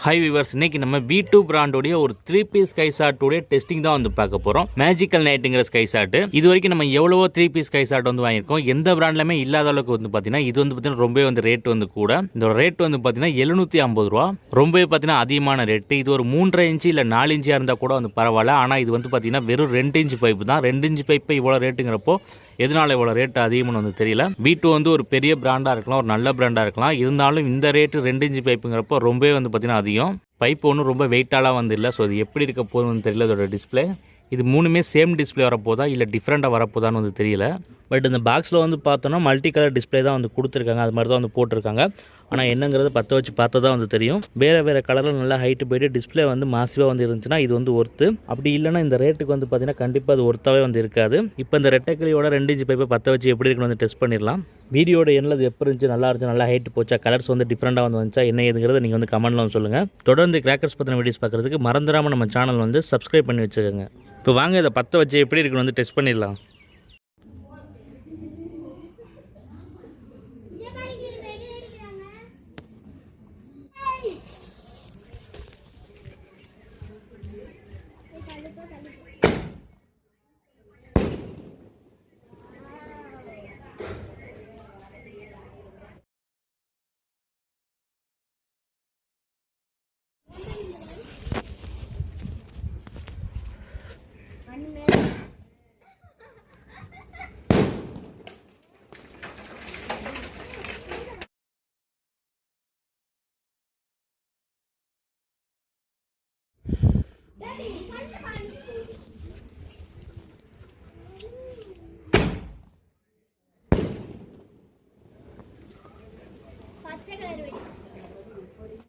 High viewers, இன்னைக்கு நம்ம V2 பிராண்டோடைய ஒரு 3 பீஸ் ஸ்கை ஷார்ட்டோடைய டெஸ்டிங் தான் வந்து பார்க்க போகிறோம். மேஜிக்கல் நைட்டுங்கிற ஸ்கை ஷார்ட் இது வரைக்கும் நம்ம எவ்வளவோ 3 பீஸ் ஸ்கை ஷார்ட் வந்து வாங்கியிருக்கோம். எந்த பிராண்ட்லையுமே இல்லாத அளவுக்கு வந்து பார்த்தீங்கன்னா இது வந்து பார்த்தீங்கன்னா ரொம்பவே வந்து ரேட் வந்து கூட. இந்த ரேட் வந்து பார்த்தீங்கன்னா 750 ரூபா, ரொம்பவே பார்த்தீங்கன்னா அதிகமான ரேட்டு. இது ஒரு 3.5 இன்ச்சு இல்லை 4 இன்ச்சியாக இருந்தால் கூட வந்து பரவாயில்ல. ஆனால் இது வந்து பார்த்தீங்கன்னா வெறும் 2 இன்ச் பைப்பு தான். 2 இன்ச் பைப்பு இவ்வளோ ரேட்டுங்கிறப்போ எதனால இவ்வளோ ரேட் அதிகம்னு வந்து தெரியல. V2 வந்து ஒரு பெரிய பிராண்டாக இருக்கலாம், ஒரு நல்ல பிராண்டாக இருக்கலாம். இருந்தாலும் இந்த ரேட்டு 2 இன்ச் பைப்புங்கிறப்போ ரொம்பவே வந்து பார்த்தீங்கன்னா அதிகம். பைப் ஒன்றும் ரொம்ப வெயிட்டாலாம் வந்து இல்லை. ஸோ இது எப்படி இருக்க போகுதுன்னு தெரியல. அதோட டிஸ்பிளே இது மூணுமே சேம் டிஸ்பிளே வரப்போதா இல்லை டிஃப்ரெண்ட்டாக வரப்போதான்னு வந்து தெரியல. பட் இந்த பாக்ஸில் வந்து பார்த்தோன்னா மல்டி கலர் டிஸ்பிளே தான் வந்து கொடுத்துருக்காங்க. அது மாதிரி தான் வந்து போட்டிருக்காங்க. ஆனால் என்னங்கிறது பற்ற வச்சு பார்த்தா தான் வந்து தெரியும். வேறு கலரில் நல்லா ஹைட்டு போய்ட்டு டிஸ்பிளே வந்து மாசிவாக வந்து இருந்துச்சுன்னா இது வந்து ஒர்த்து. அப்படி இல்லைனா இந்த ரேட்டுக்கு வந்து பார்த்தீங்கன்னா கண்டிப்பாக அது ஒர்த்தாகவே வந்து இருக்காது. இப்போ இந்த ரெட்டைக்கிளியோட 2 இன்ச் பைப்பை பற்ற வச்சு எப்படி இருக்குன்னு வந்து டெஸ்ட் பண்ணிடலாம். வீடியோட எண்ணில் அது எப்படி இருந்துச்சு, நல்லா இருந்துச்சு, நல்லா ஹைட்டு போச்சா, கலர்ஸ் வந்து டிஃப்ரெண்ட்டாக வந்து வந்துச்சா, என்ன ஏதுங்கிறத நீங்கள் வந்து கமெண்ட்டில் வந்து சொல்லுங்கள். தொடர்ந்து கிராக்கர்ஸ் பற்றின வீடியோஸ் பார்க்குறதுக்கு மறந்துடாமல் நம்ம சேனல் வந்து சப்ஸ்கிரைப் பண்ணி வச்சுக்கோங்க. இப்போ வாங்க இதை பற்ற வச்சு எப்படி இருக்குன்னு வந்து டெஸ்ட் பண்ணிடலாம். Daddy,